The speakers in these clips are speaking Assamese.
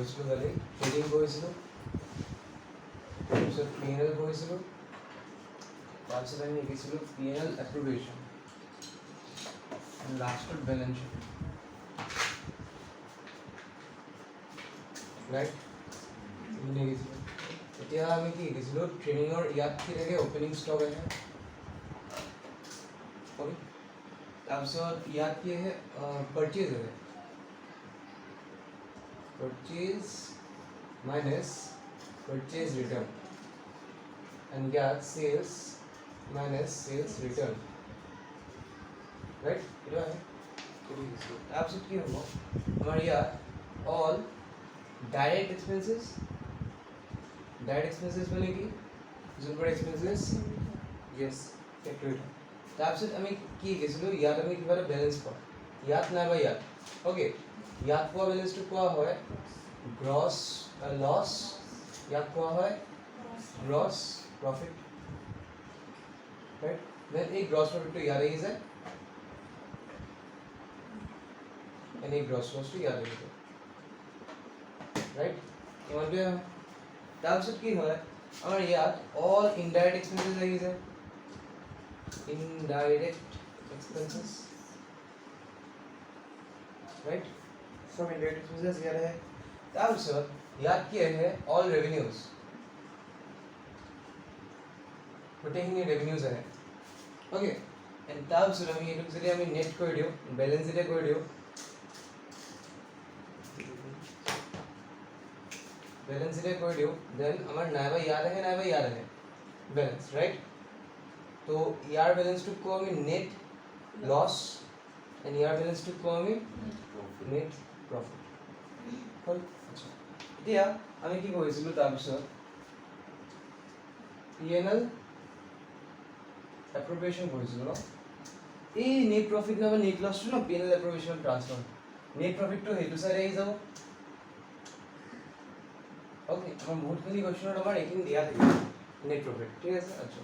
কৰিছিলোঁ কালি ট্ৰেডিং কৰিছিলোঁ তাৰপিছত P&L কৰিছিলোঁ তাৰপিছত আমি লিখিছিলোঁ P&L এপ্ৰভেশ্যন লাষ্টত বেলেঞ্চ শ্বীট ৰাইট লিখিছিলোঁ এতিয়া আমি কি লিখিছিলোঁ ট্ৰেডিঙৰ ইয়াত কি থাকে অপেনিং ষ্টক আহে ओके তাৰপিছত ইয়াত কি আহে পাৰচেজ আহে purchase minus purchase return and get sales minus sales return right এটা है তাৰপিছত কি হ'ব আমাৰ ইয়াত all direct expenses মানে কি যোনবোৰ expenses yes factory তাৰপিছত আমি কি লিখিছিলোঁ ইয়াত আমি কিবা এটা বেলেঞ্চ পাওঁ ইয়াত নাইবা ইয়াত ওকে ইয়াত পোৱা বেলেঞ্চটো কোৱা হয় গ্ৰছ লছ ইয়াত কোৱা হয় গ্ৰছ প্ৰফিট ৰাইট দেন এই গ্ৰছ প্ৰফিটটো ইয়াত আহি যায় এণ্ড এই গ্ৰছ লছটো ইয়াত আহি যায় ৰাইট ইমানটোৱে হয় তাৰপিছত কি হয় আমাৰ ইয়াত অল ইনডাইৰেক্ট এক্সপেন্সেছ আহি যায় indirect expenses right some indirect expenses here है তাৰপিছত ইয়াত কি আহে all revenues গোটেইখিনি revenues আহে okay and তাৰপিছত আমি এইটো যদি আমি নেট কৰি দিওঁ বেলেন্স এটা কৰি দিওঁ বেলেন্স এটা কৰি দিওঁ then আমাৰ নাইবা ইয়াত আহে বেলেন্স right तो यार बैलेंस टू को हमें नेट लॉस एंड यार बैलेंस टू को हमें नेट प्रॉफिट হল আচ্ছা এতিয়া আমি কি কৰিছিলো তাৰ পিছত P&L এপ্ৰোপ্ৰিয়েশন কৰিছিলো ন এই নেট প্ৰফিট না নেট লছটো না P&L এপ্ৰোপ্ৰিয়েশন ট্ৰান্সফাৰ নেট প্ৰফিটটো হেতু সাইড আহি যাব ওকে আমাৰ বহুতখিনি কোৱেশ্চনত আমাৰ এইখিনি দিয়া থাকে নেট প্ৰফিট ঠিক আছে আচ্ছা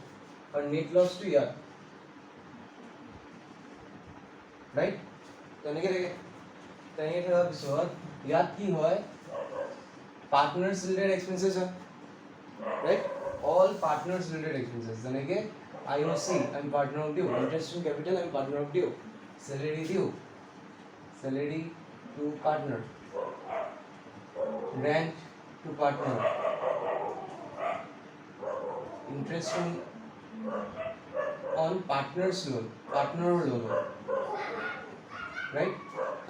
और नेट लॉस टू यार राइट তেনেকে থকা পিছত ইয়াত কি হয় পার্টনার্স রিলেটেড এক্সপেন্সেস হয় right all partners related expenses যেনেকে IOC আমি partner of due interest in capital আমি partner of due salary to partner grant to partner interest on partners loan partner loan right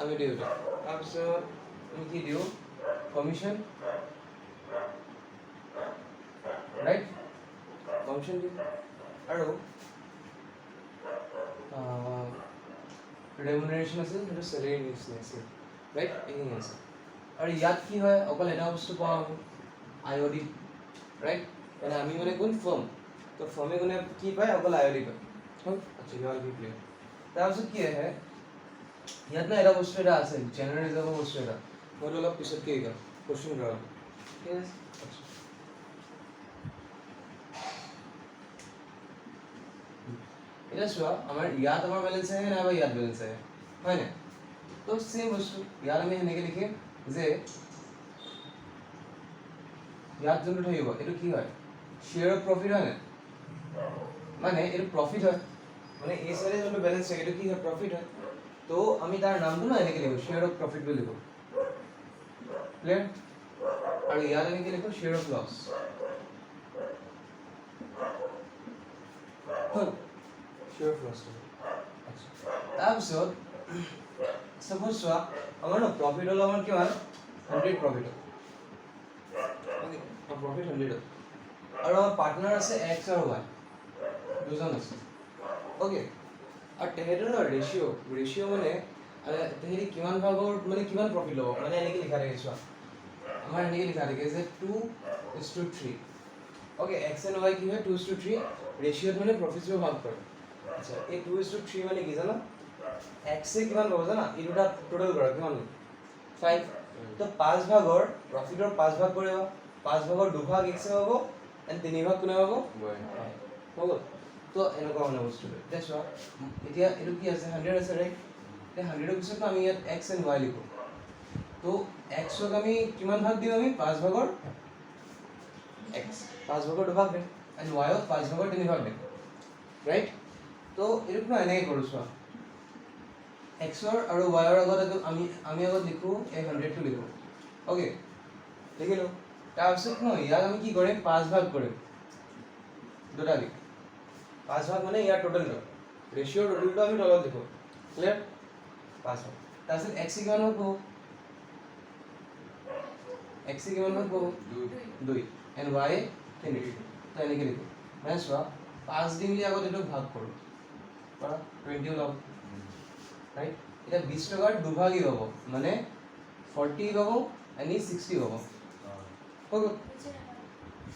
আমি দিও তাৰপিছত আমি কি দিও কমিশন right কমিশন দিও আৰু remuneration আছে সেইটো salary নিচিনা আছে right এই আছে আৰু ইয়াত কি হয় অকল এটা বস্তু পাওঁ IOD right মানে আমি মানে কোন ফার্ম तो फॉर्मे कोने की पाए अकल आयोडी पाए अच्छा ये वाला भी क्लियर তাৰপিছত কি আহে ইয়াত না এটা বস্তু এটা আছে জেনাৰেল ৰিজাৰ্ভ বস্তু এটা মই অলপ পিছত কি কৰিম কোশ্চেন কৰাম ঠিক আছে আচ্ছা এটা চোৱা আমাৰ ইয়াত আমাৰ বেলেন্স আহে না ইয়াত বেলেন্স আহে হয় না তো সেম বস্তু ইয়াত আমি এনেকৈ লিখিম যে ইয়াত যোনটো থাকিব এইটো কি হয় शेयर অফ প্ৰফিট হয় না মানে এর প্রফিট হয় মানে এই সাইডে যখন ব্যালেন্স থাকে এটা কি হয় প্রফিট হয় তো আমি তার নামটো না এনেকে লিখব শেয়ার অফ প্রফিট বলে লিখব ক্লিয়ার আর ইয়ার এনেকে লিখব শেয়ার অফ লস হল শেয়ার অফ লস আচ্ছা তাৰপিছত সাপোজ চোৱা আমাৰ না প্ৰফিট হল আমাৰ কিমান 100 প্ৰফিট ওকে প্ৰফিট 100 আৰু আমাৰ পাৰ্টনাৰ আছে x আৰু y দুজন আছে ওকে আৰু তেহেতৰ ৰেশিও মানে তেহেৰি কিমান ভাগৰ মানে কিমান প্ৰফিট ল'ব মানে এনেকৈ লিখা থাকে চোৱা আমাৰ এনেকৈ লিখা থাকে যে 2:3 ওকে x and y কি হয় 2:3 ৰেশিওত মানে প্ৰফিটটো ভাগ কৰে আচ্ছা এই 2:3 মানে কি জানা x এ কিমান পাব জানা এই দুটা টোটাল কৰা কিমান 5 তো 5 ভাগৰ প্ৰফিটৰ 5 ভাগ কৰিব 5 ভাগৰ 2 ভাগ x এ হ'ব and 3 ভাগ কোনে পাব হ'ব তো এনেকুৱা মানে বস্তু এতিয়া চোৱা এতিয়া এইটো কি আছে 100 আছে ৰাইট তে 100 এর পিছত আমি ইয়াত x and y লিখো তো তো এক্সক আমি কিমান ভাগ দিম আমি 5 ভাগৰ এক্স 5 ভাগৰ 2 ভাগ দিম এণ্ড ৱাইক 5 ভাগৰ 3 ভাগ দিম ৰাইট তো এইটো মই এনেকৈ কৰোঁ চোৱা এক্সৰ আৰু ৱাইৰ আগত আমি আগত লিখোঁ এই 100টো লিখোঁ অ'কে লিখিলোঁ তাৰপিছত ন ইয়াক আমি কি কৰিম 5 ভাগ কৰিম দুটা দিম 5 ভাগ মানে ইয়াৰ টোটেলটো ৰেচিঅ'ৰ টোটেলটো আমি তলত লিখোঁ ক্লিয়াৰ 5 ভাগ তাৰপিছত এক্স কিমান হ'ব এক্স কিমান হ'ব 2 এণ্ড ৱাই 3 তো এনেকৈ লিখোঁ মানে চোৱা 5 দিম আগত এইটো ভাগ কৰোঁ পৰা 20 ওলাব ৰাইট এটা 20 টকাৰ দুভাগই হ'ব মানে 40 হ'ব এণ্ড 60 হ'ব হৈ গ'ল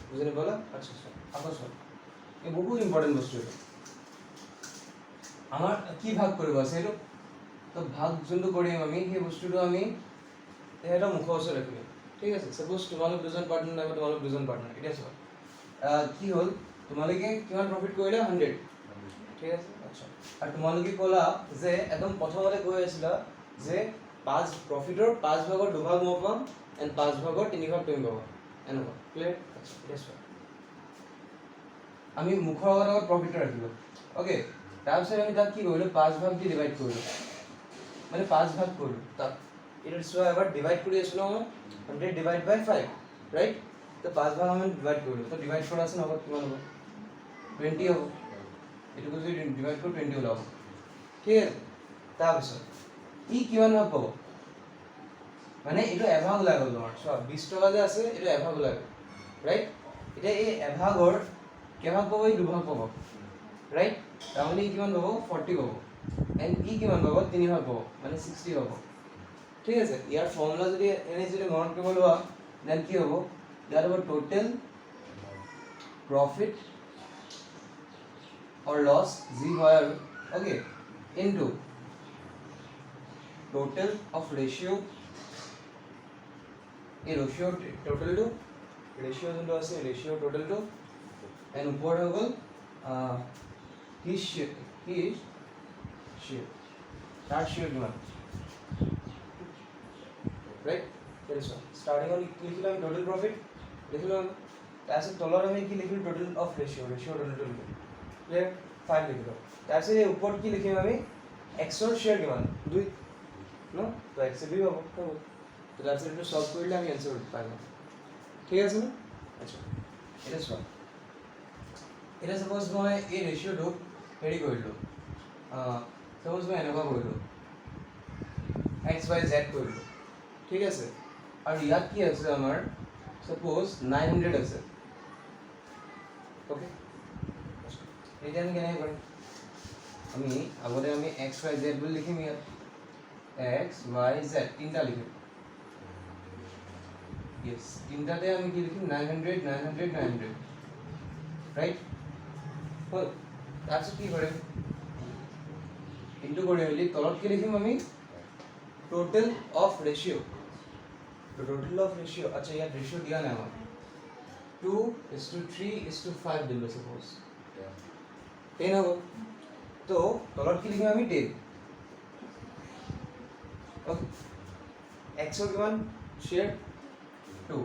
বুজি নাপালা আচ্ছা আকৌ চোৱা এই বহুত ইম্পৰ্টেণ্ট বস্তু এইটো আমাৰ কি ভাগ কৰিব আছে এইটো তো ভাগ যোনটো কৰিম আমি সেই বস্তুটো আমি এটা মুখৰ ওচৰত ৰাখিম ঠিক আছে সাপোজ তোমালোক দুজন পাৰ্টনাৰ নাইবা তোমালোক দুজন পাৰ্টনাৰ এতিয়া চোৱা কি হ'ল তোমালোকে কিমান প্ৰফিট কৰিলা 100 ঠিক আছে আচ্ছা আৰু তোমালোকে ক'লা যে একদম প্ৰথমতে কৈ আছিলা যে 5 প্ৰফিটৰ 5 ভাগৰ 2 ভাগ মই পাম এণ্ড 5 ভাগৰ 3 ভাগ তুমি পাবা এনেকুৱা ক্লিয়াৰ আচ্ছা এতিয়া চোৱা আমি মুখৰ আগত প্ৰফিটটো ৰাখিলোঁ অ'কে তাৰপিছত আমি তাক কি কৰিলোঁ 5 ভাগ দি ডিভাইড কৰিলোঁ মানে 5 ভাগ কৰিলোঁ তাক এইটো চোৱা এবাৰ ডিভাইড কৰি আছিলোঁ মই 100 ডিভাইড বাই 5 ৰাইট তো 5 ভাগ আমি ডিভাইড কৰিলোঁ তো ডিভাইড কৰাচোন আগত কিমান হ'ব 20 হ'ব এইটোকে যদি ডিভাইড কৰোঁ 20 ওলাব ঠিক আছে তাৰপিছত ই কিমান ভাগ পাব মানে এইটো এভাগ ওলাই গ'ল তোমাৰ চোৱা 20 টকা যে আছে এইটো এভাগ ওলাই গ'ল ৰাইট এতিয়া এই এভাগৰ কেইভাগ পাব এই দুভাগ পাব ৰাইট তাৰমানে ই কিমান পাব 40 পাব এণ্ড ই কিমান পাব 3 ভাগ পাব মানে 60 পাব ঠিক আছে ইয়াৰ ফৰ্মুলা যদি এনে যদি মনত কৰিব লোৱা দেন কি হ'ব ইয়াত হ'ব total profit or loss z হয় আৰু okay into total of ratio এই ratio totalটো ratio যোনটো আছে ratio totalটো and ওপৰ হৈ গ'ল his share তাৰ share কিমান right there is one starting on লিখিলো আমি total profit লিখিলো তাৰপিছত তলত আমি কি লিখিলো total of ratio totalটো লিখিলো ক্লিয়াৰ 5 লিখিলো তাৰপিছত এই ওপৰত কি লিখিম আমি x ৰ শেয়াৰ কিমান 2 ন তো x এ 2 হ'ব তো তাৰপিছত এইটো সলভ কৰিলে আমি আনসাৰ পাই যাম ঠিক আছে না আচ্ছা এটা চোৱা এটা সাপোজ মই এই ৰেশিওটো হেৰি কৰিলোঁ সাপোজ মই এনেকুৱা কৰিলোঁ x y z কৰিলোঁ ঠিক আছে আৰু ইয়াত কি আছে আমাৰ সাপোজ 900 আছে ওকে এতিয়া আমি কেনেকৈ কৰিম আমি আগতে আমি x y z বুলি লিখিম ইয়াত x y z তিনিটা লিখিম yes তিনিটাতে আমি কি লিখিম 900 900 900 ৰাইট হ'ল তাৰপিছত কি কৰিম ইনটু কৰি মেলি তলত কি লিখিম আমি টোটেল অফ ৰেশিও টোটেল অফ ৰেশিও আচ্ছা ইয়াত ৰেশিও দিয়া নাই আমাক 2:3:5 দিলো সাপোজ 10 হ'ব তো তলত কি লিখিম আমি 10 ওকে x ৰ কিমান শেয়াৰ 2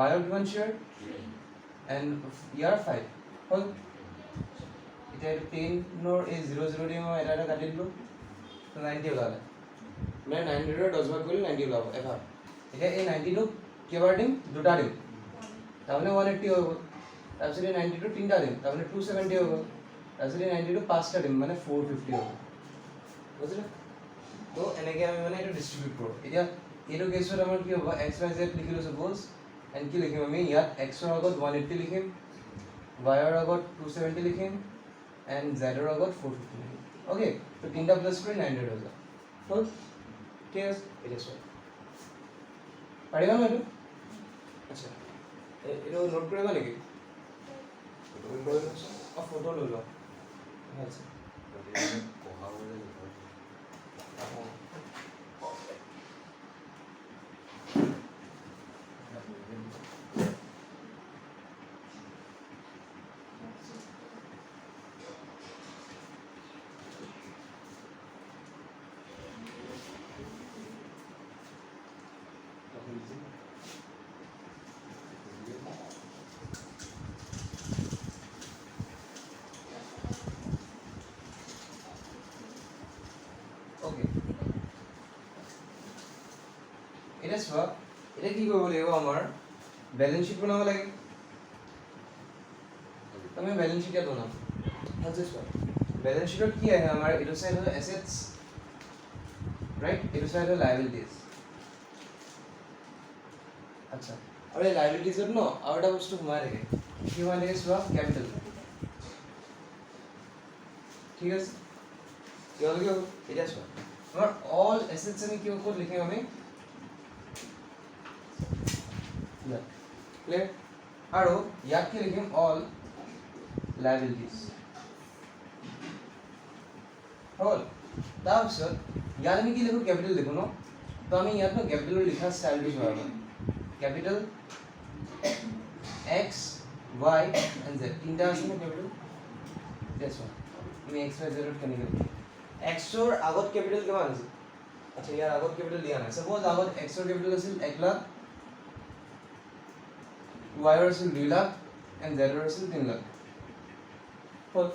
y ৰ কিমান শেয়াৰ 3 এণ্ড ইয়াৰ 5 হ'ল এতিয়া 10 নৰ এই 00 দি মই এটা কাটি দিলোঁ তো 90 ওলালে মানে 900 ৰ 10 ভাগ কৰিলে 90 ওলাব এভাগ এতিয়া এই 90 টো কেইবাৰ দিম দুটা দিম তাৰমানে 180 হৈ গ'ল তাৰপিছত এই 90 টো তিনিটা দিম তাৰমানে 270 হৈ গ'ল তাৰপিছত এই 90 টো পাঁচটা দিম মানে 450 হ'ব বুজিলে তো এনেকৈ আমি মানে এইটো ডিষ্ট্ৰিবিউট কৰোঁ এতিয়া এইটো কেছত আমাৰ কি হ'ব x y z লিখিলোঁ সাপোজ এণ্ড কি লিখিম আমি ইয়াত x ৰ আগত 180 লিখিম y ৰ আগত 270 লিখিম এণ্ড z ৰ আগত 450 লিখিম ওকে তো তিনিটা প্লাছ কৰি 900 হৈ যায় হ'ল ঠিক আছে এতিয়া চোৱা পাৰিবা ন এইটো আচ্ছা এইটো নোট কৰিবা নেকি ফটো লৈ লোৱা আচ্ছা ओके এটা চোৱা এটা কি কৰিব লাগিব আমাৰ ব্যালেন্স শিট বনাব লাগে তুমি ব্যালেন্স শিট বনাও আজি চোৱা ব্যালেন্স শিটত কি আহে আমাৰ এইটো সাইড হল এসেটস ৰাইট এইটো সাইড হল লায়াবিলিটিজ আচ্ছা আৰু এই লায়াবিলিটিজত ন আৰু এটা বস্তু সোমাই থাকে কি সোমাই থাকে চোৱা ক্যাপিটাল ঠিক আছে কিয়লৈকে এটা চোৱা আমাৰ অল এসেটস আমি কি ওপৰত লিখিম আমি ক্লিয়াৰ আৰু ইয়াত কি লিখিম অল লায়াবিলিটিজ হল তাৰপিছত ইয়াত আমি কি লিখো ক্যাপিটাল লিখো ন তো আমি ইয়াত ন ক্যাপিটাল লিখা ষ্টাইলটো চোৱা capital x y and z তিনটা আছে ন ক্যাপিটাল দেখো আমি x y z ৰ কেনেকৈ x ৰ আগত ক্যাপিটাল কিমান আছে আচ্ছা ইয়াৰ আগত ক্যাপিটাল দিয়া নাই সাপোজ আগত x ৰ ক্যাপিটাল আছিল 1 লাখ y ৰ আছিল 2 লাখ and z ৰ আছিল 3 লাখ হল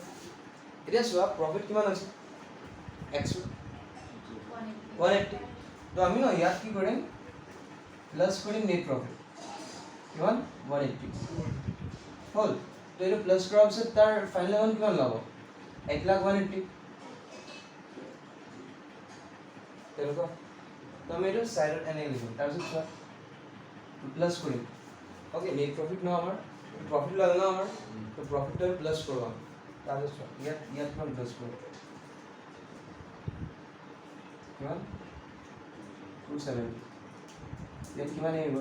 এতিয়া চোৱা প্ৰফিট কিমান আছে x ৰ 180 তো আমি ন ইয়াত কি কৰিম প্লাস কৰিম নেট প্ৰফিট কিমান 180 হল তো এইটো প্লাস কৰাৰ পিছত তাৰ ফাইনেল এমাউন্ট কিমান ল'ব 1 লাখ 180 তেনেকুৱা তো আমি এইটো সাইডত এনে লিখিম তাৰপিছত চোৱা প্লাস কৰিম ওকে নেট প্ৰফিট ন আমাৰ প্ৰফিট লাগে ন আমাৰ তো প্ৰফিটটো প্লাস কৰোঁ তাৰপিছত চোৱা ইয়াত কিমান প্লাস কৰোঁ কিমান 270 ইয়াত কিমান আহিব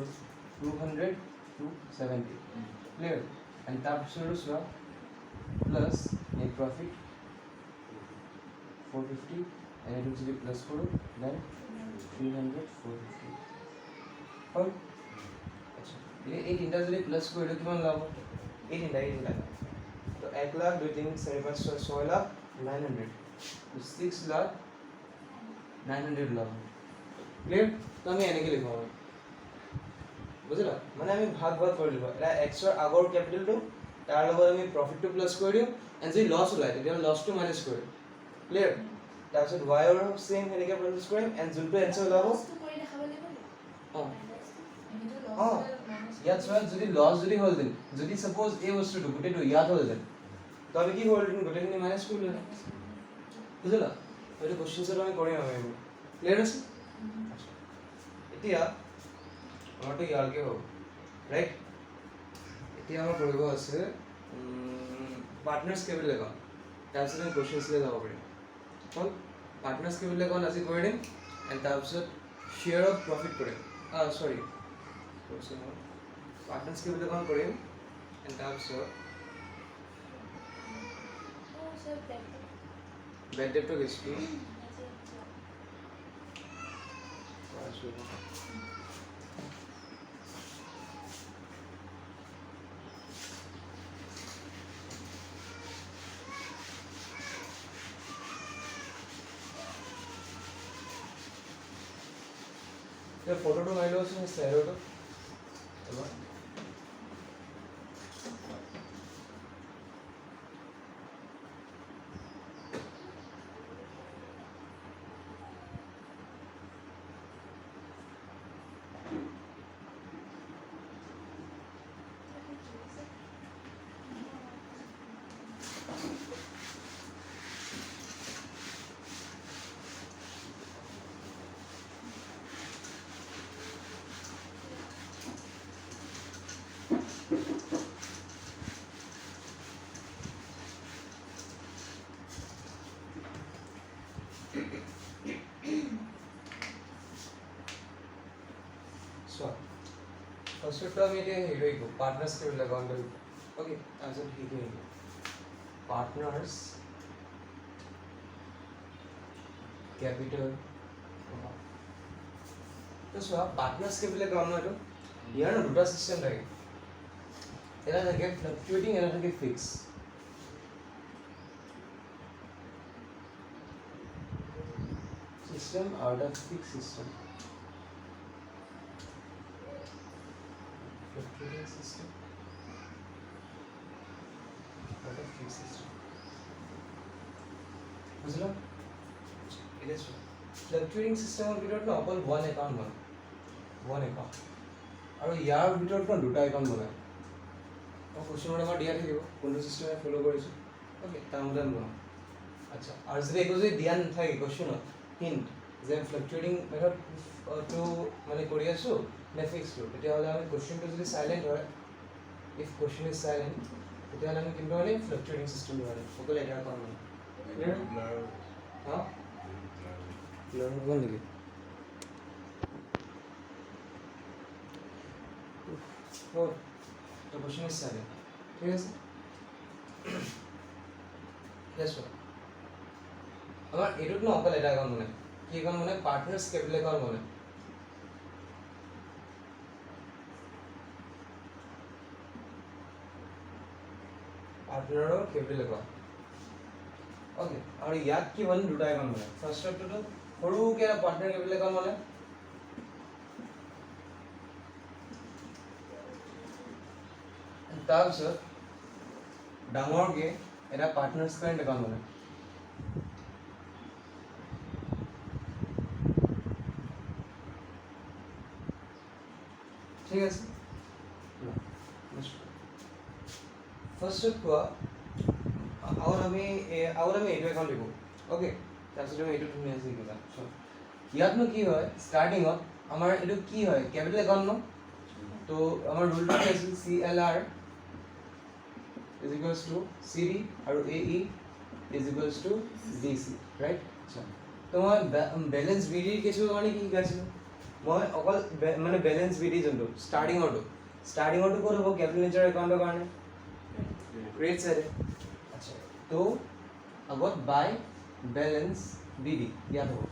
200 270 ক্লিয়াৰ এণ্ড তাৰপিছত চোৱা plus net profit 450 and it will be plus 4 then 300 450 হল আচ্ছা এই তিনটা যদি প্লাস কৰিলে কিমান লাভ এই তিনটা তো 1 লাখ 2 3 4 5 6 6 লাখ 900 তো 6 লাখ 900 লাভ ক্লিয়াৰ তো আমি এনেকৈ লিখো বুজিলা মানে আমি ভাগ কৰি লিখো এটা x ৰ আগৰ ক্যাপিটালটো তাৰ লগত আমি প্ৰফিটটো প্লাস কৰি দিম এণ্ড যদি লছ ওলায় তেতিয়া লছটো মাইনাস কৰিম ক্লিয়াৰ তাৰপিছত y ৰ সেম হেনেকে প্ৰসেস কৰিম এণ্ড যোনটো এনসাৰ ওলাব ইয়াত চোৱা যদি লছ যদি হ'ল দেন যদি সাপোজ এই বস্তুটো গোটেইটো ইয়াত হ'ল দেন তো আমি কি কৰিম গোটেইখিনি মাইনাস কৰি লম বুজিলা এইটো কোশ্চেনছত আমি কৰিম আমি ক্লিয়াৰ আছে এতিয়া আমাৰটো ইয়াৰকে হ'ব ৰাইট এতিয়া আমাৰ কৰিব আছে পাৰ্টনাৰ্স কেপিটেল একাউণ্ট তাৰপিছত আমি কোশ্চেনছলৈ যাব পাৰিম হল পাৰ্টনাৰ্স কেপিটেল একাউণ্ট আজি কৰি দিম এণ্ড তাৰপিছত শ্বেয়াৰ অফ প্ৰফিট কৰিম সৰি পাৰ্টনাৰ্স কেপিটেল একাউণ্ট কৰিম এণ্ড তাৰপিছত বেড ডেটটো গৈছিলোঁ ये फोटो तो माइलो से शेयर हो तो चलो फर्स्ट टर्म ये हेडो इको पार्टनर्स के लगाउन गयो ओके एज अ हेडो इको पार्टनर्स कैपिटल तो सो पार्टनर्स के लगाउन न तो ইয়াৰ ন দুটা সিস্টেম থাকে এটা থাকে ফ্লাকচুৱেটিং এটা থাকে ফিক্স সিস্টেম আৰু এটা fix system fluctuating system. What a fixed system. বুঝলো? এটা আছে fluctuating system এর ভিতৰত ন অকল one account হয় one account আৰু ইয়াৰ ভিতৰত ন দুটা account বনায় আৰু কোশ্চেন আমাৰ দিয়া থাকিব কোনটো সিস্টেমে ফলো কৰিছো ওকে তাৰ মতে বনাম আচ্ছা আৰু যদি একো যদি দিয়া নাথাকে কোশ্চেনত হিন্ট যে ফ্লাকচুৱেটিং মেথড টো মানে কৰি আছো নে ফিক্সড টো তেতিয়াহ'লে আমি কোশ্চেনটো যদি সাইলেন্ট হয় ইফ কোশ্চেন ইজ সাইলেন্ট তেতিয়াহ'লে আমি কিন্তু মানে ফ্লাকচুৱেটিং সিস্টেম বনাম অকল এটা কাম মানে ক্লিয়াৰ হা ক্লিয়াৰ হ'ব নেকি और तो क्वेश्चन इज सारे ठीक है यस सर আমার এটুক না অকল এটা একাউন্ট মানে কি একাউন্ট মানে পার্টনার্স ক্যাপিটাল একাউন্ট মানে পাৰ্টনাৰৰ ক্যাপিটাল একাউন্ট ওকে আৰু ইয়াত কি মানে দুটা একাউন্ট মানে ফাৰ্স্ট অফটো সৰুকে পাৰ্টনাৰ ক্যাপিটাল একাউন্ট মানে তাৰপিছত ডাঙৰকে এটা পাৰ্টনাৰ্স কাৰেন্ট একাউন্ট মানে ঠিক আছে ফাৰ্স্ট কোৱা আৰু আমি এইটো একাউন্ট লিখো ওকে তাৰপিছত আমি এইটো ধুনীয়া আছে কিবা ইয়াতনো কি হয় স্টাৰ্টিংত আমাৰ এইটো কি হয় ক্যাপিটাল একাউন্ট ন তো আমাৰ ৰুলটো কি আছিল CLR is equals to CD আৰু AE is equals to DC right আচ্ছা তো মই ব্যালেন্স BD কিছু মানে কি শিকাইছিলো মই অকল মানে ব্যালেন্স BD যোনটো ষ্টাৰ্টিংটো ক'ত হ'ব ক্যাপিটাল লেজাৰ একাউণ্টৰ কাৰণে ক্ৰেডিট সাইডে আচ্ছা তো আগত বাই ব্যালেন্স BD ইয়াত হ'ব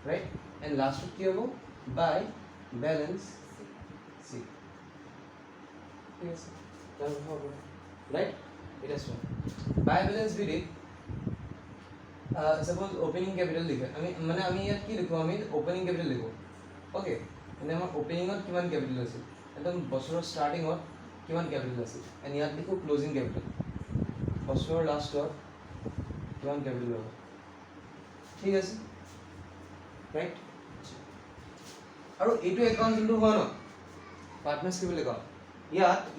ৰাইট এণ্ড লাষ্টত কি হ'ব বাই ব্যালেন্স C ঠিক আছে তাৰ হ'ব right it is one by balance BD suppose opening capital লিখে আমি ইয়াত কি লিখো আমি opening capital লিখো ওকে মানে আমাৰ ওপেনিংত কিমান ক্যাপিটাল আছে একদম বছৰৰ স্টাৰ্টিংত কিমান ক্যাপিটাল আছে এণ্ড ইয়াত লিখো ক্লোজিং ক্যাপিটাল বছৰৰ লাষ্টত কিমান ক্যাপিটাল হ'ব ঠিক আছে ৰাইট আৰু এইটো একাউণ্ট যোনটো হয় ন পাৰ্টনাৰ্স ক্যাপিটাল একাউণ্ট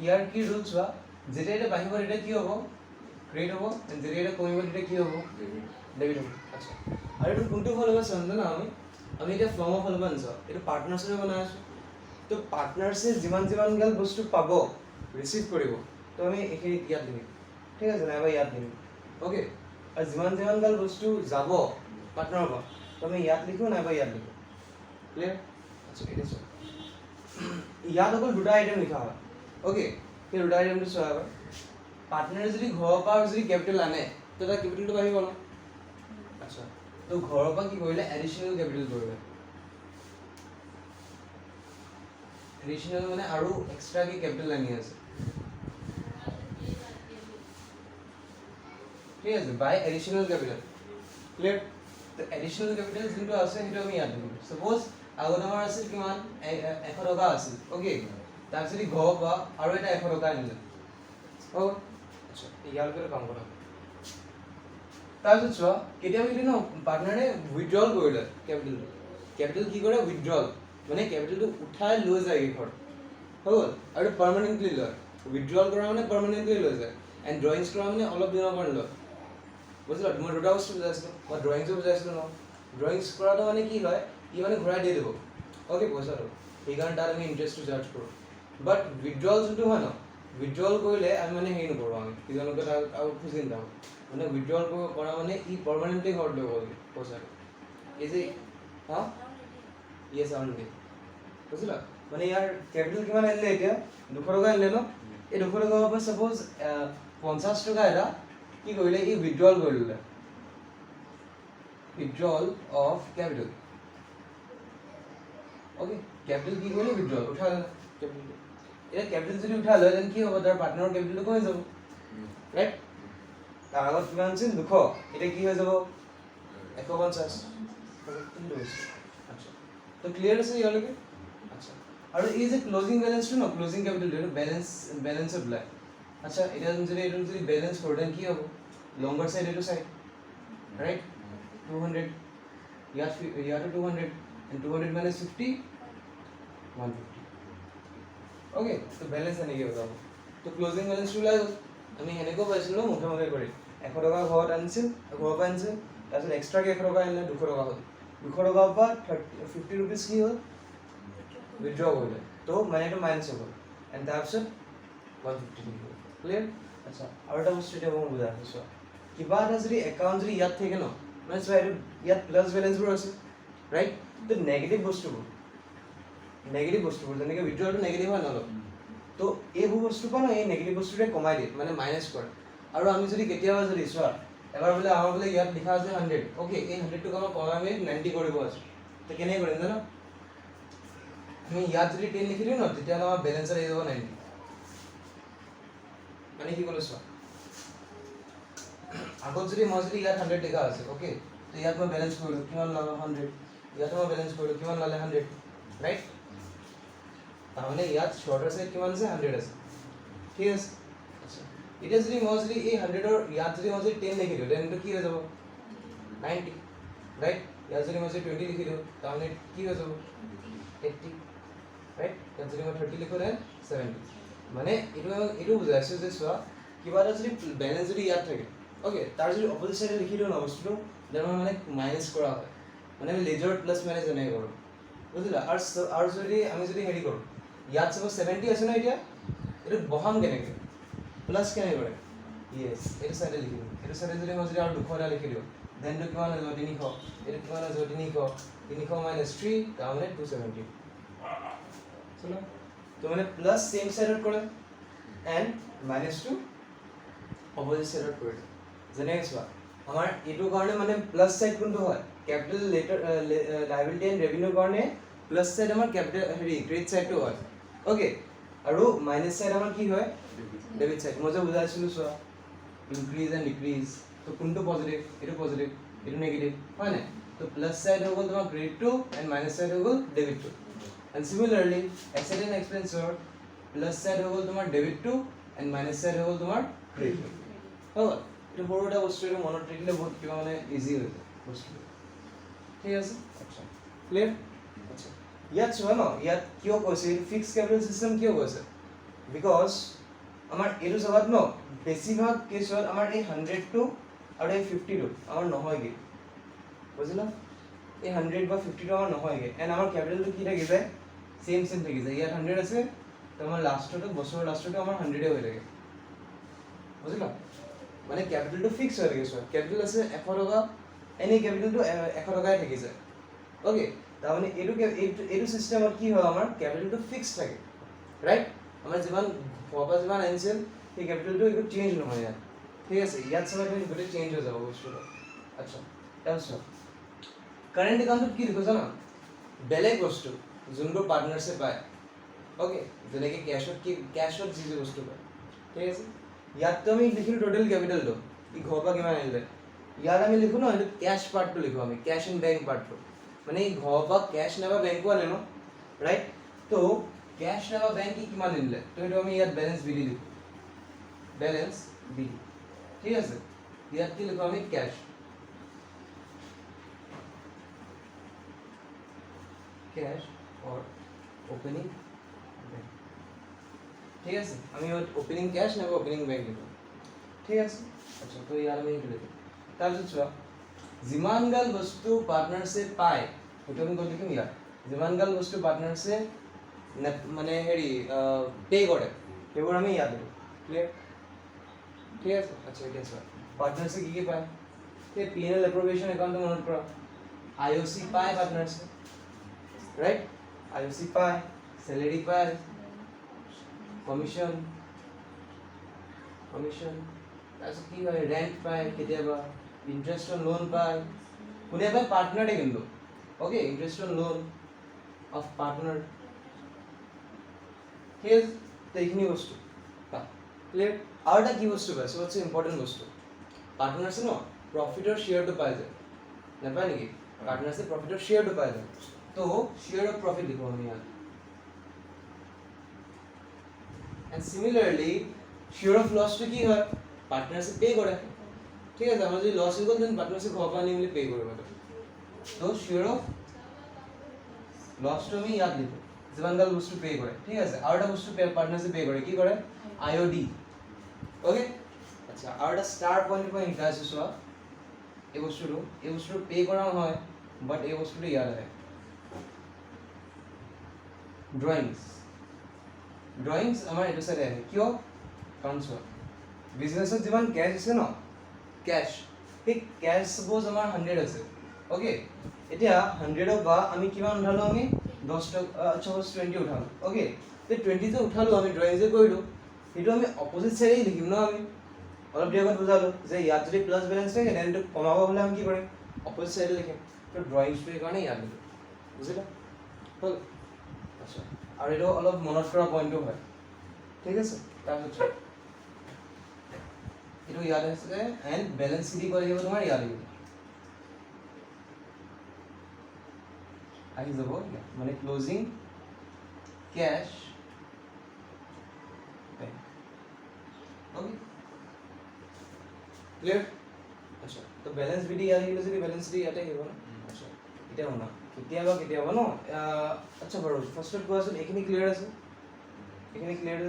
ইয়াৰ কি ৰুলছ বা যেটা এটা বাহিব এটা কি হ'ব ক্রেডিট হ'ব এন্ড যেটা এটা কমিব এটা কি হ'ব ডেবিট হ'ব আচ্ছা আৰু এটা কোনটো ফলো আছে জানো আমি এটা ফর্ম অফ ফলো আনছো এটা পার্টনারশিপে বনাই আছো তো পার্টনারশে যিমান গাল বস্তু পাব রিসিভ কৰিব তো আমি এখিনি ইয়াত দিম ঠিক আছে নাইবা ইয়াত দিম ওকে আৰু যিমান গাল বস্তু যাব পাৰ্টনাৰৰ পৰা তো আমি ইয়াত লিখো নাইবা ইয়াত লিখো ক্লিয়াৰ আচ্ছা এটা চোৱা ইয়াত অকল দুটা আইটেম লিখা হয় ওকে এই দুটা আইটেমটো চোৱা হয় পাৰ্টনাৰে যদি ঘৰৰ পৰা যদি ক্যাপিটাল আনে তো তাৰ ক্যাপিটালটো বাঢ়িব ন আচ্ছা তো ঘৰৰ পৰা কি কৰিলে এডিশনাল ক্যাপিটাল কৰিলে এডিশনাল মানে আৰু এক্সট্ৰা কি ক্যাপিটাল আনি আছে ঠিক আছে বাই এডিশনাল ক্যাপিটাল ক্লিয়াৰ তো এডিশনাল ক্যাপিটাল যোনটো আছে সেইটো আমি ইয়াত দিম সাপোজ আগত আমাৰ আছিল কিমান 100 টকা আছিল ওকে তাৰপিছত ঘৰৰ পৰা আৰু এটা 100 টকা আনিলে ও আচ্ছা ইয়াৰ ভিতৰত কাম কৰা তাৰপিছত চোৱা কেতিয়াবা কি ন পাৰ্টনাৰে উইথড্ৰল কৰিলে ক্যাপিটাল কি কৰে উইথড্ৰল মানে ক্যাপিটালটো উঠাই লৈ যায় ঘৰ হৈ গ'ল আৰু পাৰ্মানেন্টলি লয় উইথড্ৰল কৰা মানে পাৰ্মানেন্টলি লৈ যায় এণ্ড ড্ৰয়িংছ কৰা মানে অলপ দিনৰ কাৰণে লয় বুজিলা মই দুটা বস্তু বুজাইছিলোঁ মই ড্ৰয়িংছো বুজাইছিলোঁ ন ড্ৰয়িংছ কৰাটো মানে কি হয় ই মানে ঘূৰাই দি দিব ওকে পইচাটো সেইকাৰণে তাত আমি ইণ্টাৰেষ্টটো চাৰ্জ কৰোঁ বাট উইথড্ৰল যোনটো হয় ন উইথড্ৰল কৰিলে আমি মানে হেৰি নকৰোঁ আমি ইজনকে তাক আৰু খুজি নাথাকোঁ মানে উইথড্ৰল কৰা মানে ই পাৰ্মানেণ্টলি ঘৰত লৈ গ'ল পইচাটো এই যে হা ইয়েছ অনলি বুজিলা মানে ইয়াৰ ক্যাপিটাল কিমান আনিলে এতিয়া 200 টকা আনিলে ন এই 200 টকাৰ পৰা সাপোজ 50 টকা এটা কি কৰিলে ই উইথড্ৰল কৰি ল'লে withdrawal of capital okay capital কি কৰিলে উইথড্ৰল উঠালে ক্যাপিটাল এটা ক্যাপিটাল যদি উঠা লয় দেন কি হ'ব তাৰ পাৰ্টনাৰৰ ক্যাপিটালটো কমি যাব ৰাইট তাৰ আগত কিমান আছিল 200 এটা কি হৈ যাব 150 আচ্ছা তো ক্লিয়াৰ আছে ইয়ালৈকে আচ্ছা আৰু এই যে ক্লোজিং বেলেঞ্চটো ন ক্লোজিং কেপিটেলটো এইটো বেলেঞ্চত ওলায় আচ্ছা এতিয়া যদি এইটো যদি বেলেঞ্চ কৰোঁ দেন কি হ'ব লংগাৰ চাইড এইটো চাইড ৰাইট 200 ইয়াতো 200 and 200 minus 50 150 okay তো বেলেঞ্চ এনেকৈ হৈ যাব তো ক্লোজিং বেলেঞ্চটো ওলাই গ'ল আমি এনেকৈ পাইছিলোঁ মুখে মুখে কৰি 100 টকা ঘৰত আনিছিল ঘৰৰ পৰা আনিছিল তাৰপিছত এক্সট্ৰাকৈ 100 টকা আনিলে 200 টকা হ'ল 200 টকাৰ পৰা 50 rupees কি হ'ল উইথড্ৰ কৰিলে তো মানে এইটো মাইনাছ হৈ গ'ল এণ্ড তাৰপিছত 150 হ'ল ক্লিয়াৰ আচ্ছা আৰু এটা বস্তু এতিয়া মই বুজাই আছোঁ কিবা এটা যদি একাউণ্ট যদি ইয়াত থাকে ন মানে চোৱা এইটো ইয়াত প্লাছ বেলেঞ্চবোৰ আছে ৰাইট তো নেগেটিভ বস্তুবোৰ যেনেকৈ উইথড্ৰটো নেগেটিভ হয় ন অলপ তো এইবোৰ বস্তুৰ পৰা ন এই নেগেটিভ বস্তুটোৱে কমাই দিয়ে মানে মাইনাছ কৰে আৰু আমি যদি কেতিয়াবা যদি চোৱা এবাৰ বোলে আমাৰ বোলে ইয়াত লিখা আছে 100 অ'কে এই 100টোক আমাৰ কমাই আমি 90 কৰিব আছে তো কেনেকৈ কৰিম জানো আমি ইয়াত যদি 10 লিখি দিওঁ ন তেতিয়াহ'লে আমাৰ বেলেঞ্চত আহি যাব 90 মানে কি ক'লো চোৱা আগত যদি মই যদি ইয়াত 100 লিখা আছে অ'কে তো ইয়াত মই বেলেঞ্চ কৰিলোঁ কিমান ল'লে 100 ইয়াত মই বেলেঞ্চ কৰিলোঁ কিমান ল'লে 100 ৰাইট তাৰমানে ইয়াত শ্বৰ্টাৰ চাইড কিমান আছে 100 আছে ঠিক আছে আচ্ছা এতিয়া যদি মই যদি এই 100ৰ ইয়াত যদি মই যদি 10 লিখি দিওঁ দেন এইটো কি হৈ যাব 90 ৰাইট ইয়াত যদি মই যদি 20 লিখি দিওঁ তাৰমানে কি হৈ যাব 80 ৰাইট ইয়াত যদি মই 30 লিখোঁ দেন 70 মানে এইটো বুজাইছোঁ যে চোৱা কিবা এটা যদি বেলেঞ্চ যদি ইয়াত থাকে অ'কে তাৰ যদি অপজিট চাইডে লিখি দিওঁ ন বস্তুটো দেন মই মানে মাইনাছ কৰা হয় মানে আমি লেজাৰ প্লাছ মাইনাছ এনেকৈ কৰোঁ বুজিলা আৰু যদি আমি যদি হেৰি কৰোঁ ইয়াত চাপ'জ 70 আছে ন এতিয়া এইটো বহাম কেনেকৈ প্লাছ কেনেকৈ কৰে য়েছ এইটো চাইডে লিখি দিওঁ এইটো চাইডে যদি মই যদি আৰু 200 এটা লিখি দিওঁ দেনটো কিমান হৈ যাব 300 এইটো কিমান হৈ যাব 300 মাইনাছ 3 তাৰমানে 270 চলো তো মানে প্লাছ চেম চাইডত কৰে এণ্ড মাইনাছটো অপজিট চাইডত কৰি দিয়ে যেনেকৈ চোৱা আমাৰ এইটোৰ কাৰণে মানে প্লাছ চাইড কোনটো হয় কেপিটেল লাইবিলিটি এণ্ড ৰেভিনিউৰ কাৰণে প্লাছ চাইড আমাৰ কেপিটেল হেৰি ক্ৰেডিট চাইডটো হয় অ'কে আৰু মাইনাছ চাইড আমাৰ কি হয় ডেবিট চাইড মই যে বুজাইছিলোঁ চোৱা ইনক্ৰিজ এণ্ড ডিক্ৰিজ তো কোনটো পজিটিভ এইটো নেগেটিভ হয় নাই তো প্লাছ চাইড হৈ গ'ল তোমাৰ ক্ৰেডিটটো এণ্ড মাইনাছ চাইড হৈ গ'ল ডেবিটটো এণ্ড চিমিলাৰলি এছেট এণ্ড এক্সপেন্সৰ প্লাছ চাইড হৈ গ'ল তোমাৰ ডেবিটটো এণ্ড মাইনাছ চাইড হৈ গ'ল তোমাৰ ক্ৰেডিটটো হয় এইটো সৰু এটা বস্তু এইটো মনত ৰাখিলে বহুত কিবা মানে ইজি হৈ যায় বস্তুটো ঠিক আছে আচ্ছা ক্লিয়াৰ আচ্ছা ইয়াত চোৱা ন ইয়াত কিয় কৈছে এইটো ফিক্স কেপিটেল চিষ্টেম কিয় কৈছে বিকজ আমাৰ এইটো জেগাত ন বেছিভাগ কেছত আমাৰ এই 100টো আৰু এই 50টো আমাৰ নহয়গৈ বুজিলা এই 100 বা 50টো আমাৰ নহয়গৈ এণ্ড আমাৰ কেপিটেলটো কি থাকি যায় চেম থাকি যায় ইয়াত 100 আছে তো আমাৰ লাষ্টটো বছৰৰ লাষ্টটো আমাৰ 100 হৈ থাকে বুজিলা মানে কেপিটেলটো ফিক্স হৈ থাকে চোৱা কেপিটেল আছে 100 টকা এনে কেপিটেলটো 100 টকাই থাকি যায় অ'কে তাৰমানে এইটো চিষ্টেমত কি হয় আমাৰ কেপিটেলটো ফিক্স থাকে ৰাইট আমাৰ যিমান ঘৰৰ পৰা যিমান আনিছিল সেই কেপিটেলটো একো চেঞ্জ নহয় ইয়াত ঠিক আছে ইয়াত চালে তুমি গোটেই চেঞ্জ হৈ যাব বস্তুটো আচ্ছা তাৰপিছত কাৰেণ্ট একাউণ্টত কি লিখো জানা বেলেগ বস্তু যোনবোৰ পাৰ্টনাৰশ্বিপ পায় অ'কে যেনেকৈ কেছত যি বস্তু পায় ঠিক আছে ইয়াততো আমি লিখিলোঁ টোটেল কেপিটেলটো ই ঘৰৰ পৰা কিমান আনিলে ইয়াত আমি লিখোঁ ন এইটো কেছ পাৰ্টটো লিখোঁ আমি কেছ এণ্ড বেংক পাৰ্টটো মানে এই ঘৰৰ পৰা কেছ নাইবা বেংকো আনে ন ৰাইট তো কেছ নাইবা বেংক কিমান আনিলে তো এইটো আমি ইয়াত বেলেঞ্চ বি দি লিখোঁ বেলেঞ্চ বি ঠিক আছে ইয়াত কি লিখোঁ আমি কেছ और ओपनिंग बैंक ठीक है আমি ওপেনিং ক্যাশ না ওপেনিং ব্যাংক লিখো ঠিক আছে আচ্ছা তো ইয়াৰ আমি এইটো লিখো তাৰপিছত চোৱা যিমানগাল বস্তু পাৰ্টনাৰশ্বিপ পায় সেইটো আমি ক'ত লিখিম ইয়াত যিমানগাল বস্তু পাৰ্টনাৰশ্বিপ মানে হেৰি পে কৰে সেইবোৰ আমি ইয়াত লিখো ক্লিয়াৰ ঠিক আছে আচ্ছা এতিয়া চোৱা পাৰ্টনাৰশ্বিপ কি পায় সেই P&L এপ্ৰভেশ্যন একাউণ্টটো মনত কৰা IOC পায় পাৰ্টনাৰশ্বিপ right IOC পায় salary পায় commission তাৰপিছত কি হয় rent পায় কেতিয়াবা interest on loan পায় কোনে পায় পাৰ্টনাৰে কিন্তু okay interest on loan of partner here's এইখিনি বস্তু ক্লিয়াৰ আৰু এটা কি বস্তু পায় সবচে ইম্পৰ্টেণ্ট বস্তু পাৰ্টনাৰছে ন প্ৰফিটৰ শ্বেয়াৰটো পাই যায় নাপায় নেকি পাৰ্টনাৰছে প্ৰফিটৰ শ্বেয়াৰটো পাই যায় तो शेयर ऑफ प्रॉफिट लिखो हम यहाँ এণ্ড সিমিলাৰলি শ্বেয়াৰ অফ লছটো কি হয় পাৰ্টনাৰশ্বিপ পে কৰে ঠিক আছে আমাৰ যদি লছ হৈ গ'ল দেন পাৰ্টনাৰশ্বিপ ঘৰৰ পৰা আনি মেলি পে কৰিব তো শ্বেয়াৰ অফ লছটো আমি ইয়াত লিখো যিমান গাল বস্তু পে কৰে ঠিক আছে আৰু এটা বস্তু পাৰ্টনাৰশ্বিপ পে কৰে কি কৰে আইঅডি ওকে আচ্ছা আৰু এটা ষ্টাৰ পইণ্ট মই শিকাই আছোঁ চোৱা এই বস্তুটো পে কৰা নহয় বাট এই বস্তুটো ইয়াত আহে ড্ৰয়িংছ আমাৰ এইটো চাইডে আহে কিয় কাৰণ চোৱা বিজনেছত যিমান কেছ আছে ন কেছ সেই কেছ চাপ'জ আমাৰ 100 আছে অ'কে এতিয়া 100ৰ পৰা আমি কিমান উঠালোঁ আমি 10 টকা চাপ'জ 20 উঠালোঁ অ'কে সেই 20 যে উঠালোঁ আমি ড্ৰয়িং যে কৰিলোঁ সেইটো আমি অপজিট চাইডেই লিখিম ন আমি অলপ দেৰি আগত বুজালোঁ যে ইয়াত যদি প্লাছ বেলেঞ্চ থাকে তেন্তে এইটো কমাব হ'লে আমি কি কৰিম অপজিট চাইডে লিখিম তো ড্ৰয়িংছটো সেইকাৰণে ইয়াত লিখিম বুজিলা হ'ল আচ্ছা আৰু এইটো অলপ মনত কৰা পইণ্টটো হয় ঠিক আছে তাৰপিছত এইটো ইয়াত আছে এণ্ড বেলেঞ্চ চিটি কৰি দিব তোমাৰ ইয়াত আহিব আহি যাব মানে ক্লোজিং কেছ ओके क्लियर अच्छा तो बैलेंस विधि याद है যদি बैलेंस विधि ইয়াতে আহিব না আচ্ছা এটা হনা কেতিয়াবা ন আচ্ছা বাৰু ফাৰ্স্টত কোৱাচোন এখিনি ক্লিয়াৰ আছে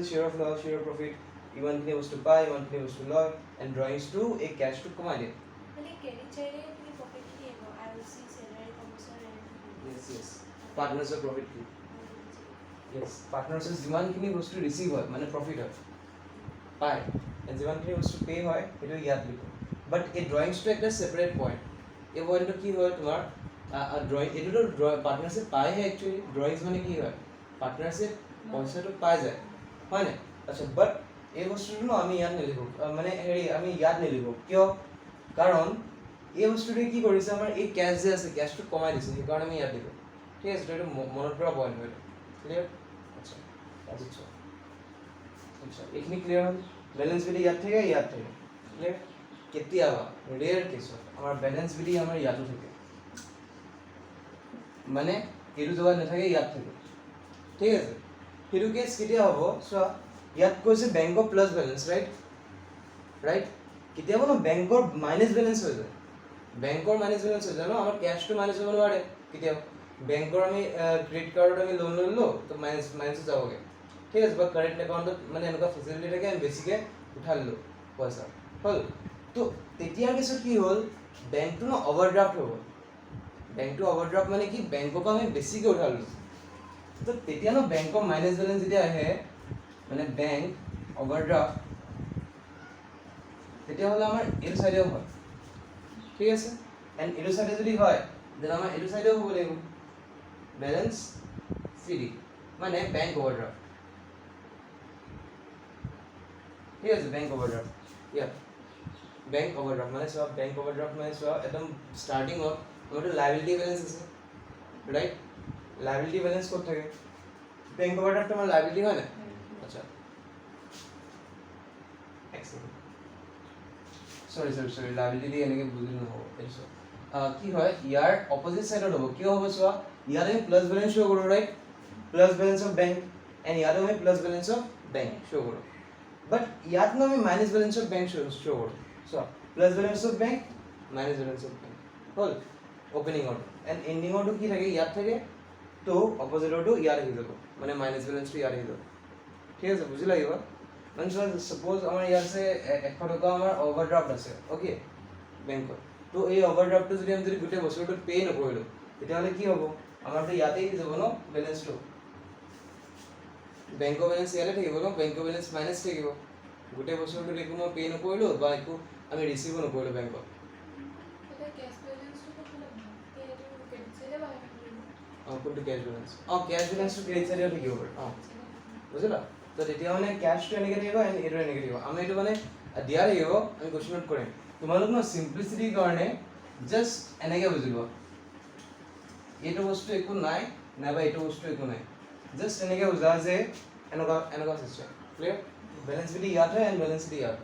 share of loss share profit ইমানখিনি বস্তু পায় ইমানখিনি বস্তু লয় এণ্ড ড্ৰয়িংছটো এই কেছটো কমাই দিয়ে মানে ক্ৰেডিট চাইডে তুমি প্ৰফিট কি আহিব আইওসি স্যালাৰি কমিশন yes পাৰ্টনাৰছৰ প্ৰফিট কি yes পাৰ্টনাৰছৰ যিমানখিনি বস্তু ৰিসিভ হয় মানে প্ৰফিট হয় পায় যিমানখিনি বস্তু পে হয় সেইটো ইয়াত লিখো বাট এই ড্ৰয়িংছটো একটা সেপাৰেট পইণ্ট এই পইণ্টটো কি হয় তোমাৰ ড্ৰয়িং এইটোতো পাৰ্টনাৰশ্বিপ পায়হে একচুৱেলি ড্ৰয়িংছ মানে কি হয় পাৰ্টনাৰশ্বিপ পইচাটো পাই যায় হয় নাই আচ্ছা বাট এই বস্তুটো ন আমি ইয়াত নিলিখো মানে হেৰি আমি ইয়াত নিলিখো কিয় কাৰণ এই বস্তুটোৱে কি কৰিছে আমাৰ এই কেছ যে আছে কেছটো কমাই দিছে সেইকাৰণে আমি ইয়াত লিখো ঠিক আছে এইটো মনত পৰা পইণ্ট হয় ক্লিয়াৰ আচ্ছা তাৰপিছত আচ্ছা এইখিনি ক্লিয়াৰ হ'ল বেলেঞ্চ বিধি ইয়াত থাকে ক্লিয়াৰ কেতিয়াবা ৰেয়াৰ কেছত আমাৰ বেলেঞ্চ বিধি আমাৰ ইয়াতো থাকে মানে এইটো জেগাত নাথাকে ইয়াত থাকে ঠিক আছে সেইটো কেছ কেতিয়া হ'ব চোৱা ইয়াত কৈছে বেংকৰ প্লাছ বেলেঞ্চ ৰাইট কেতিয়াবা ন বেংকৰ মাইনাছ বেলেঞ্চ হৈ যায় ন আমাৰ কেছটো মাইনাছ হ'ব নোৱাৰে কেতিয়াবা বেংকৰ আমি ক্ৰেডিট কাৰ্ডত আমি লোন ল'লোঁ তো মাইনাছ যাবগৈ ঠিক আছে বা কাৰেণ্ট একাউণ্টত মানে এনেকুৱা ফেচিলিটি থাকে আমি বেছিকৈ উঠাই ল'লোঁ পইচা হ'ল তো তেতিয়াৰ পিছত কি হ'ল বেংকটো ন অভাৰড্ৰাফ্ট হ'ব বেংকটো অভাৰড্ৰাফ্ট মানে কি বেংকৰ পৰা আমি বেছিকৈ উঠাই লৈছোঁ তো তেতিয়া ন বেংকৰ মাইনাছ বেলেঞ্চ যেতিয়া আহে মানে বেংক অভাৰড্ৰাফ্ট তেতিয়াহ'লে আমাৰ এইটো চাইডেও হয় ঠিক আছে এণ্ড এইটো চাইডে যদি হয় দেন আমাৰ এইটো চাইডেও হ'ব লাগিব বেলেঞ্চ চিডি মানে বেংক অভাৰড্ৰাফ্ট ঠিক আছে বেংক অভাৰড্ৰাফ্ট বেংক অভাৰড্ৰাফ্ট মানে চোৱা বেংক অভাৰড্ৰাফ্ট মানে চোৱা একদম ষ্টাৰ্টিঙত আমাৰতো লাইবিলিটি বেলেঞ্চ আছে ৰাইট লাইবিলিটি বেলেঞ্চ ক'ত থাকে বেংক অভাৰড্ৰাফ্ট আমাৰ লাইবিলিটি হয় নাই আচ্ছা সৰি লাইবিলিটি এনেকৈ বুজিলে নহ'ব এইটো কি হয় ইয়াৰ অপজিট চাইডত হ'ব কিয় হ'ব চোৱা ইয়াত আমি প্লাছ বেলেঞ্চ শ্ব' কৰোঁ right plus balance of bank and ইয়াত আমি plus balance of bank show' কৰোঁ বাট ইয়াত আমি minus balance of bank show' কৰোঁ চোৱা plus balance of bank minus balance of bank হ'ল অপেনিঙৰটো এণ্ড এণ্ডিঙৰটো কি থাকে ইয়াত থাকে তো অপজিটৰটো ইয়াত আহি যাব মানে মাইনাছ বেলেঞ্চটো ইয়াত আহি যাব ঠিক আছে বুজি লাগিব মানে চোৱা ছাপ'জ আমাৰ ইয়াত আছে 100 টকা আমাৰ অভাৰড্ৰাফ্ট আছে অ'কে বেংকত তো এই অভাৰড্ৰাফ্টটো যদি আমি গোটেই বছৰটোত পে' নকৰিলোঁ তেতিয়াহ'লে কি হ'ব আমাৰতো ইয়াতেই যাব ন বেলেঞ্চটো বেংকৰ বেলেঞ্চ ইয়াতে থাকিব ন বেংকৰ বেলেঞ্চ মাইনাছ থাকিব গোটেই বছৰটোত একো মই পে' নকৰিলোঁ বা একো আমি ৰিচিভো নকৰিলোঁ বেংকত কোনটো কেছ বেলেঞ্চ কেছ বেলেঞ্চটো ক্ৰেডিট চাইডেও থাকিব পাৰে বুজিলা তো তেতিয়া মানে কেছটো এনেকৈ থাকিব এইটো এনেকৈ থাকিব আমি এইটো মানে দিয়া থাকিব আমি কুৱেশ্যন নোট কৰিম তোমালোক ন চিম্প্লিচিটিৰ কাৰণে জাষ্ট এনেকৈ বুজিব এইটো বস্তু একো নাই নাইবা এইটো বস্তু একো নাই জাষ্ট এনেকৈ বুজা যে এনেকুৱা চিষ্টেম ক্লিয়াৰ বেলেঞ্চ বিধি ইয়াত হয় এণ্ড বেলেঞ্চ বিধি ইয়াত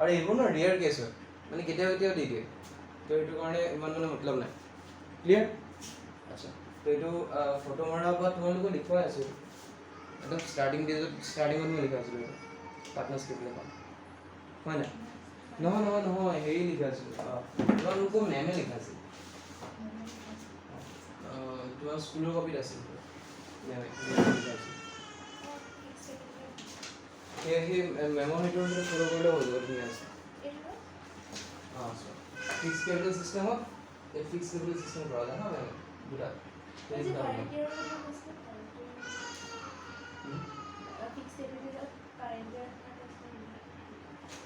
আৰু এইবোৰ ন ৰেয়াৰ কেছ হয় মানে কেতিয়াও দি দিয়ে তো এইটো কাৰণে ইমান মানে মতলব নাই ক্লিয়াৰ আচ্ছা তো এইটো ফটো মৰাৰ পৰা তোমালোকে দেখুৱাই আছোঁ একদম ষ্টাৰ্টিং মই লিখা আছিলোঁ পাৰ্টনাৰশ্বিপ লেখা হয় নাই নহয় হেৰি লিখা আছিলোঁ তোমালোকৰ মেমে লিখা আছিল তোমাৰ স্কুলৰ কপিত আছিল মেমে লিখা আছিল সেই মেমৰ সেইটো ফ'ল' কৰিলে হৈ যাব ধুনীয়া আছে ফিক্স কেপিটেল চিষ্টেমত এই ফিক্স কেপিটেল চিষ্টেম কৰা যায় ন মেমে দুটা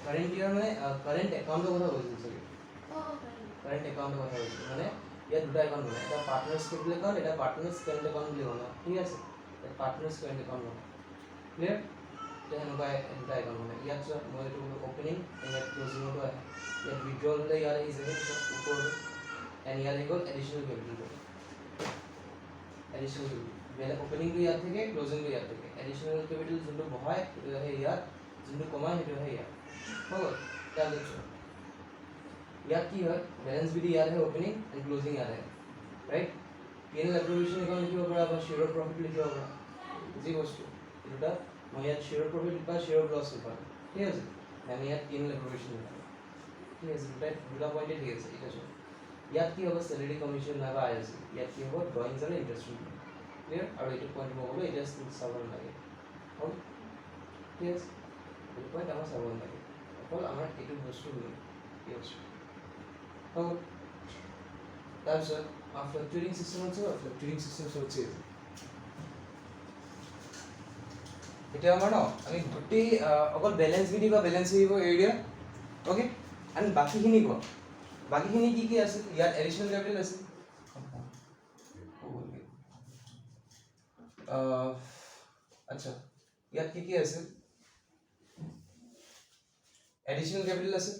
কাৰেণ্ট ইয়াৰ মানে কাৰেণ্ট একাউণ্টৰ কথা কৈছিল চাগে কাৰেণ্ট একাউণ্টৰ কথা কৈছিল মানে ইয়াত দুটা একাউণ্ট বনায় এটা পাৰ্টনাৰ্ছ কেপিটেল একাউণ্ট এটা পাৰ্টনাৰ্ছ কাৰেণ্ট একাউণ্ট বুলি বনায় ঠিক আছে পাৰ্টনাৰ্ছ কাৰেণ্ট একাউণ্ট বনায় ক্লিয়াৰ তেনেকুৱা দুটা একাউণ্ট বনায় ইয়াত চোৱা মই এইটো অ'পেনিং ইয়াত ক্লজিঙতো আহে ইয়াত উইথড্ৰল হ'লে ইয়াত আহি যাব ওপৰতো এণ্ড ইয়াত আহি গ'ল এডিশ্যনেল কেপিটেলটো এডিশ্যনেল কেপিটেল বেলেগ অ'পেনিংটো ইয়াত থাকে ক্লজিংটো ইয়াত থাকে এডিশ্যনেল কেপিটেল যোনটো বহায় সেইটো আহে ইয়াত যোনটো কমায় সেইটো আহে ইয়াত হৈ গ'ল তাৰপিছত ইয়াত কি হয় বেলেঞ্চ বিধি ইয়াত আহে অ'পেনিং এণ্ড ক্লজিং ইয়াত আহে ৰাইট P&L এপ্ৰ'ভেশ্যন একাউণ্ট লিখিব পাৰা বা শ্বেয়াৰ অফ প্ৰফিট লিখিব পাৰা যি বস্তু দুটা মই ইয়াত শ্বেয়াৰ অফ প্ৰফিট লিখা শ্বেয়াৰ অফ লছ লিখা ঠিক আছে আমি ইয়াত P&L এপ্ৰ'ভেশ্যন লিখা ঠিক আছে দুটা পইণ্টে ঠিক আছে ঠিক আছে ইয়াত কি হ'ব চেলাৰী কমিশ্যন নাইবা IOC ইয়াত কি হ'ব ড্ৰয়িংছ আৰু ইণ্টাৰেষ্ট ক্লিয়াৰ আৰু এইটো পইণ্ট মই ক'লোঁ এতিয়া চাব নালাগে হ'ল ঠিক আছে এইটো পইণ্ট আমাৰ চাব নালাগে অকল আমাৰ এইটো বস্তু কি আছে হ'ব তাৰপিছত ফ্লাকচুৱেটিং চিষ্টেম আছে ফ্লাকচুৱেটিং চিষ্টেম হচ্ছে এটা আমাৰ ন আমি গোটেই অকল বেলেঞ্চ বিধি বা বেলেঞ্চ এৰিয়া ওকে আমি বাকীখিনি কওঁ বাকীখিনি কি আছে ইয়াত এডিশ্যনেল কেপিটেল আছে আচ্ছা ইয়াত কি আছে এডিশ্যনেল কেপিটেল আছে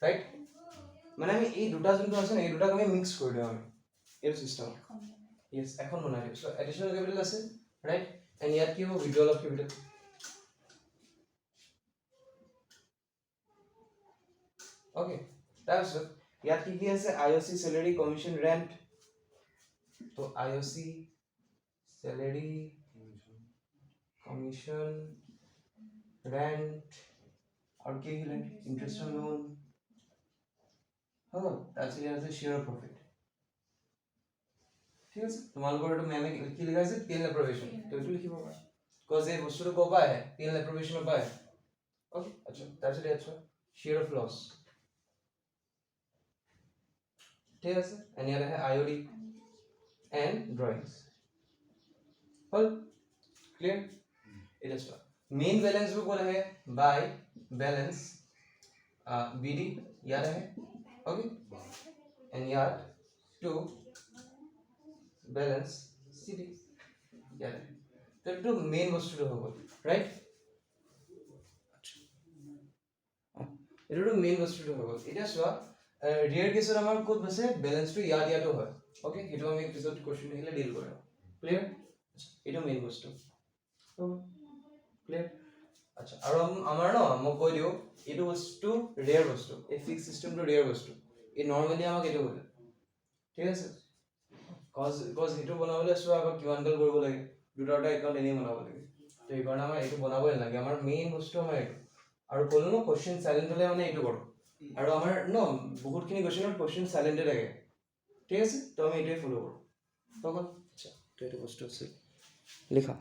ৰাইট মানে আমি এই দুটা যোনটো আছে না এই দুটাক আমি মিক্স কৰি দিওঁ আমি এই চিষ্টেম ইয়েস এখন বনাই দিওঁ সো এডিশ্যনেল কেপিটেল আছে ৰাইট এণ্ড ইয়াত কি হ'ব উইথড্ৰল অফ কেপিটেল ওকে তাৰপিছত ইয়াত কি আছে IOC স্যালাৰি কমিশন ৰেন্ট তো IOC স্যালাৰি কমিশন ৰেন্ট আৰু কি আহিলে ইন্টাৰেষ্ট লোন হলো তাৰপিছত ইয়াত আছে শ্বেয়াৰ প্ৰফিট ঠিক আছে তোমালোকৰ এইটো মেমে কি লিখা আছে P&L এপ্ৰ'ভেশ্যন তো এইটো লিখিব পাৰা কজ এই বস্তুটো ক'ৰ পৰা আহে P&L এপ্ৰ'ভেশ্যনৰ পৰা আহে ওকে আচ্ছা তাৰপিছত ইয়াত চোৱা শ্বেয়াৰ অফ লছ ঠিক আছে এণ্ড ইয়াত আহে IOD এণ্ড ড্ৰয়িংছ হ'ল ক্লিয়াৰ এটা চোৱা মেইন বেলেঞ্চবোৰ ক'ত আহে বাই বেলেঞ্চ BD ইয়াত আহে ওকে এণ্ড ইয়াত টু বেলেঞ্চ CD ইয়াত আহে তো এইটো মেইন বস্তুটো হৈ গ'ল ৰাইট এইটো মেইন বস্তুটো হৈ গ'ল এতিয়া চোৱা ৰিয়েৰ কেছত আমাৰ ক'ত আছে বেলেঞ্চটো ইয়াতো হয় ওকে সেইটো আমি পিছত কোৱেশ্চন আহিলে ডিল কৰিম ক্লিয়াৰ এইটো মেইন বস্তু ক্লিয়াৰ আচ্ছা আৰু আমাৰ ন মই কৈ দিওঁ এইটো বস্তু ৰিয়েৰ বস্তু এই ফিক্স চিষ্টেমটো ৰিয়েৰ বস্তু এই নৰ্মেলি আমাক এইটো বলে ঠিক আছে কজ সেইটো বনাবলৈ চোৱা আকৌ কিমান গাল কৰিব লাগে দুটা একাউণ্ট এনেই বনাব লাগে তো এইকাৰণে আমাৰ এইটো বনাবই নালাগে আমাৰ মেইন বস্তু আমাৰ এইটো আৰু ক'লো ন কোৱেশ্চন চাইলেণ্ট হ'লে মানে এইটো কৰোঁ আৰু আমাৰ ন বহুতখিনি কোৱেশ্চন চাইলেণ্টে থাকে ঠিক আছে তো আমি এইটোৱে ফ'ল' কৰোঁ আচ্ছা তো এইটো বস্তু আছে লিখা